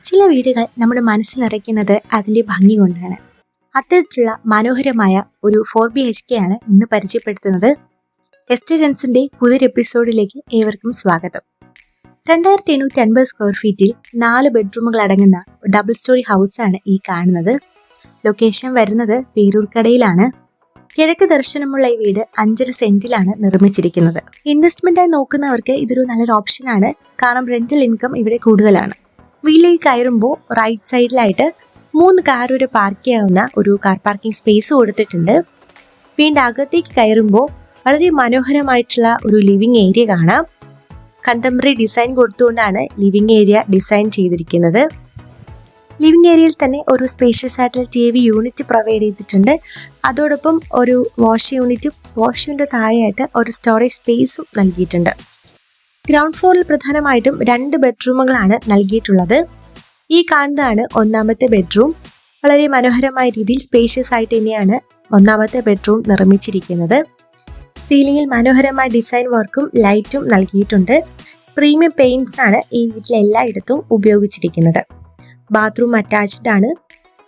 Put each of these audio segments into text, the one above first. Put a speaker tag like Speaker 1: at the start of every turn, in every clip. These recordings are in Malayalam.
Speaker 1: ചില വീടുകൾ നമ്മുടെ മനസ്സ് നിറയ്ക്കുന്നത് അതിന്റെ ഭംഗി കൊണ്ടാണ്. അത്തരത്തിലുള്ള മനോഹരമായ ഒരു 4BHK ആണ് ഇന്ന് പരിചയപ്പെടുത്തുന്നത്. എസ്റ്റേഡൻസിന്റെ പുതിയൊരു എപ്പിസോഡിലേക്ക് ഏവർക്കും സ്വാഗതം. 2850 സ്ക്വയർ ഫീറ്റിൽ 4 ബെഡ്റൂമുകൾ അടങ്ങുന്ന ഡബിൾ സ്റ്റോറി ഹൗസ് ആണ് ഈ കാണുന്നത്. ലൊക്കേഷൻ വരുന്നത് പേരൂർക്കടയിലാണ്. കിഴക്ക് ദർശനമുള്ള ഈ വീട് 5.5 സെന്റിലാണ് നിർമ്മിച്ചിരിക്കുന്നത്. ഇൻവെസ്റ്റ്മെന്റായി നോക്കുന്നവർക്ക് ഇതൊരു നല്ലൊരു ഓപ്ഷനാണ്. കാരണം റെന്റൽ ഇൻകം ഇവിടെ കൂടുതലാണ്. വീട്ടിലേക്ക് കയറുമ്പോൾ റൈറ്റ് സൈഡിലായിട്ട് 3 കാർ വരെ പാർക്ക് ചെയ്യാവുന്ന ഒരു കാർ പാർക്കിംഗ് സ്പേസ് കൊടുത്തിട്ടുണ്ട്. വീണ്ടും അകത്തേക്ക് കയറുമ്പോൾ വളരെ മനോഹരമായിട്ടുള്ള ഒരു ലിവിംഗ് ഏരിയ കാണാം. കണ്ടംപററി ഡിസൈൻ കൊടുത്തുകൊണ്ടാണ് ലിവിംഗ് ഏരിയ ഡിസൈൻ ചെയ്തിരിക്കുന്നത്. ലിവിംഗ് ഏരിയയിൽ തന്നെ ഒരു സ്പേഷ്യസ് ആയിട്ടുള്ള TV യൂണിറ്റ് പ്രൊവൈഡ് ചെയ്തിട്ടുണ്ട്. അതോടൊപ്പം ഒരു വാഷ് യൂണിറ്റ് താഴെയായിട്ട് ഒരു സ്റ്റോറേജ് സ്പേസും നൽകിയിട്ടുണ്ട്. ഗ്രൗണ്ട് ഫ്ലോറിൽ പ്രധാനമായിട്ടും 2 ബെഡ്റൂമുകളാണ് നൽകിയിട്ടുള്ളത്. ഈ കാണുന്നതാണ് 1ാമത്തെ ബെഡ്റൂം. വളരെ മനോഹരമായ രീതിയിൽ സ്പേഷ്യസ് ആയിട്ട് തന്നെയാണ് 1ാമത്തെ ബെഡ്റൂം നിർമ്മിച്ചിരിക്കുന്നത്. സീലിംഗിൽ മനോഹരമായ ഡിസൈൻ വർക്കും ലൈറ്റും നൽകിയിട്ടുണ്ട്. പ്രീമിയം പെയിന്റ്സ് ആണ് ഈ വീട്ടിലെ എല്ലായിടത്തും ഉപയോഗിച്ചിരിക്കുന്നത്. ബാത്റൂം അറ്റാച്ച്ഡ് ആണ്.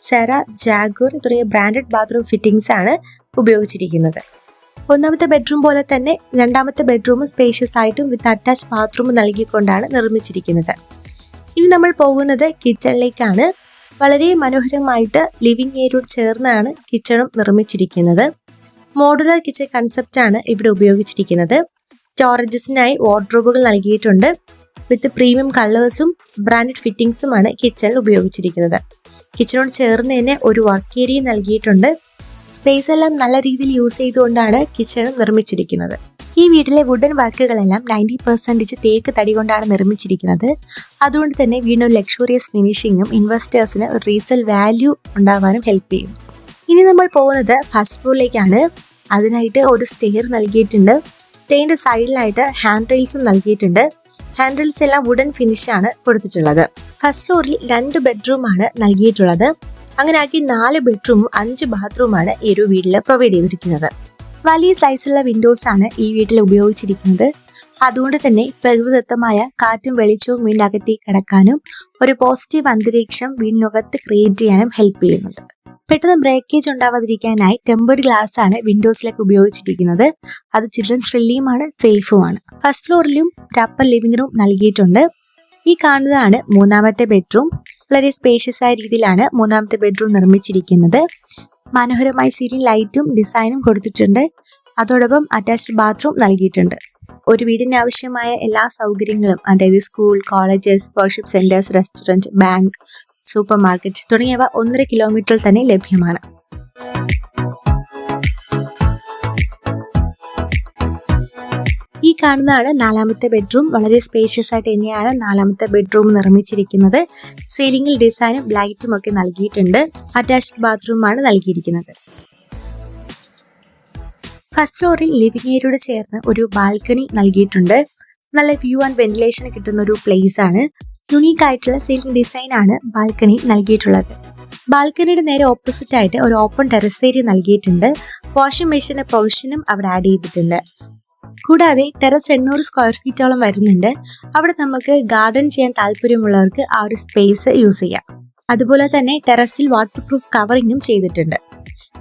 Speaker 1: സെറ, ജാഗുർ തുടങ്ങിയ ബ്രാൻഡഡ് ബാത്റൂം ഫിറ്റിംഗ്സ് ആണ് ഉപയോഗിച്ചിരിക്കുന്നത്. 1ാമത്തെ ബെഡ്റൂം പോലെ തന്നെ 2ാമത്തെ ബെഡ്റൂം സ്പേഷ്യസ് ആയിട്ടും വിത്ത് അറ്റാച്ച് ബാത്റൂം നൽകിക്കൊണ്ടാണ് നിർമ്മിച്ചിരിക്കുന്നത്. ഇനി നമ്മൾ പോകുന്നത് കിച്ചണിലേക്കാണ്. വളരെ മനോഹരമായിട്ട് ലിവിംഗ് ഏരിയയോട് ചേർന്നാണ് കിച്ചണും നിർമ്മിച്ചിരിക്കുന്നത്. മോഡുലർ കിച്ചൺ കൺസെപ്റ്റ് ആണ് ഇവിടെ ഉപയോഗിച്ചിരിക്കുന്നത്. സ്റ്റോറേജസിനായി വാർഡ്രോബുകൾ നൽകിയിട്ടുണ്ട്. വിത്ത് പ്രീമിയം കളേഴ്സും ബ്രാൻഡഡ് ഫിറ്റിംഗ്സുമാണ് കിച്ചണിൽ ഉപയോഗിച്ചിരിക്കുന്നത്. കിച്ചണോട് ചേർന്ന് തന്നെ ഒരു വർക്ക് ഏരിയ നൽകിയിട്ടുണ്ട്. സ്പേസ് എല്ലാം നല്ല രീതിയിൽ യൂസ് ചെയ്തുകൊണ്ടാണ് കിച്ചൺ നിർമ്മിച്ചിരിക്കുന്നത്. ഈ വീട്ടിലെ വുഡൻ വർക്കുകളെല്ലാം 90% തേക്ക് തടി കൊണ്ടാണ് നിർമ്മിച്ചിരിക്കുന്നത്. അതുകൊണ്ട് തന്നെ വീണ്ടും ലക്ഷറിയസ് ഫിനിഷിങ്ങും ഇൻവെസ്റ്റേഴ്സിന് ഒരു റീസെൽ വാല്യൂ ഉണ്ടാവാനും ഹെൽപ്പ് ചെയ്യും. ഇനി നമ്മൾ പോകുന്നത് ഫസ്റ്റ് ഫ്ലോറിലേക്കാണ്. അതിനായിട്ട് ഒരു സ്റ്റെയർ നൽകിയിട്ടുണ്ട്. സ്റ്റെയറിന്റെ സൈഡിലായിട്ട് ഹാൻഡ് റെയിൽസും നൽകിയിട്ടുണ്ട്. ഹാൻഡ് റെയിൽസ് എല്ലാം വുഡൻ ഫിനിഷ് ആണ് കൊടുത്തിട്ടുള്ളത്. ഫസ്റ്റ് ഫ്ലോറിൽ 2 ബെഡ്റൂം ആണ് നൽകിയിട്ടുള്ളത്. അങ്ങനെ ആക്കി 4 ബെഡ്റൂമും 5 ബാത്റൂമാണ് ഈ ഒരു വീട്ടിൽ പ്രൊവൈഡ് ചെയ്തിരിക്കുന്നത്. വലിയ സൈസുള്ള വിൻഡോസ് ആണ് ഈ വീട്ടിൽ ഉപയോഗിച്ചിരിക്കുന്നത്. അതുകൊണ്ട് തന്നെ പ്രകൃതിദത്തമായ കാറ്റും വെളിച്ചവും വീടിനകത്തേക്ക് കടക്കാനും ഒരു പോസിറ്റീവ് അന്തരീക്ഷം വീടിനകത്ത് ക്രിയേറ്റ് ചെയ്യാനും ഹെൽപ്പ് ചെയ്യുന്നുണ്ട്. പെട്ടെന്ന് ബ്രേക്കേജ് ഉണ്ടാവാതിരിക്കാനായി ടെമ്പേർഡ് ഗ്ലാസ് ആണ് വിൻഡോസിലേക്ക് ഉപയോഗിച്ചിരിക്കുന്നത്. അത് ചിൽഡ്രൻസ് ഫ്രണ്ട്ലിയുമാണ്, സേഫുമാണ്. ഫസ്റ്റ് ഫ്ലോറിലും ഒരു അപ്പർ ലിവിംഗ് റൂം നൽകിയിട്ടുണ്ട്. ഈ കാണുന്നതാണ് 3ാമത്തെ ബെഡ്റൂം. വളരെ സ്പേഷ്യസ് ആയ രീതിയിലാണ് 3ാമത്തെ ബെഡ്റൂം നിർമ്മിച്ചിരിക്കുന്നത്. മനോഹരമായ സീലിംഗ് ലൈറ്റും ഡിസൈനും കൊടുത്തിട്ടുണ്ട്. അതോടൊപ്പം അറ്റാച്ച്ഡ് ബാത്റൂം നൽകിയിട്ടുണ്ട്. ഒരു വീടിന് ആവശ്യമായ എല്ലാ സൗകര്യങ്ങളും, അതായത് school, colleges, worship centres, restaurant, bank, super market തുടങ്ങിയവ 1.5 കിലോമീറ്ററിൽ തന്നെ ലഭ്യമാണ്. ഈ കാണുന്നതാണ് 4ാമത്തെ ബെഡ്റൂം. വളരെ സ്പേഷ്യസ് ആയിട്ട് തന്നെയാണ് 4ാമത്തെ ബെഡ്റൂം നിർമ്മിച്ചിരിക്കുന്നത്. സീലിംഗിൽ ഡിസൈനും ലൈറ്റും ഒക്കെ നൽകിയിട്ടുണ്ട്. അറ്റാച്ച്ഡ് ബാത്റൂം ആണ് നൽകിയിരിക്കുന്നത്. ഫസ്റ്റ് ഫ്ലോറിൽ ലിവിംഗ് ഏരിയയോട് ചേർന്ന് ഒരു ബാൽക്കണി നൽകിയിട്ടുണ്ട്. നല്ല വ്യൂ ആൻഡ് വെന്റിലേഷൻ കിട്ടുന്ന ഒരു പ്ലേസ് ആണ്. യുണീക്ക് ആയിട്ടുള്ള സീലിംഗ് ഡിസൈൻ ആണ് ബാൽക്കണി നൽകിയിട്ടുള്ളത്. ബാൽക്കണിയുടെ നേരെ ഓപ്പോസിറ്റ് ആയിട്ട് ഒരു ഓപ്പൺ ടെറസ് ഏരിയ നൽകിയിട്ടുണ്ട്. വാഷിംഗ് മെഷീന്റെ പ്രൊവിഷനും അവിടെ ആഡ് ചെയ്തിട്ടുണ്ട്. കൂടാതെ ടെറസ് 800 സ്ക്വയർ ഫീറ്റോളം വരുന്നുണ്ട്. അവിടെ നമുക്ക് ഗാർഡൻ ചെയ്യാൻ താല്പര്യമുള്ളവർക്ക് ആ ഒരു സ്പേസ് യൂസ് ചെയ്യാം. അതുപോലെ തന്നെ ടെറസിൽ വാട്ടർ പ്രൂഫ് കവറിങ്ങും ചെയ്തിട്ടുണ്ട്.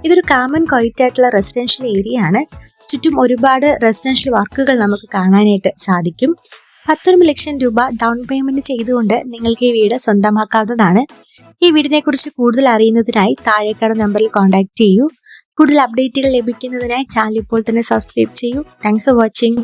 Speaker 1: ഇതൊരു കാമൻ ക്വയറ്റ് ആയിട്ടുള്ള റെസിഡൻഷ്യൽ ഏരിയ ആണ്. ചുറ്റും ഒരുപാട് റെസിഡൻഷ്യൽ വർക്കുകൾ നമുക്ക് കാണാനായിട്ട് സാധിക്കും. 19 ലക്ഷം രൂപ ഡൗൺ പേയ്മെന്റ് ചെയ്തുകൊണ്ട് നിങ്ങൾക്ക് ഈ വീട് സ്വന്തമാക്കാവുന്നതാണ്. ഈ വീടിനെ കുറിച്ച് കൂടുതൽ അറിയുന്നതിനായി താഴേക്കാട് നമ്പറിൽ കോൺടാക്ട് ചെയ്യൂ. കൂടുതൽ അപ്ഡേറ്റുകൾ ലഭിക്കുന്നതിനായി ചാനൽ ഇപ്പോൾ തന്നെ സബ്സ്ക്രൈബ് ചെയ്യൂ. Thanks for watching.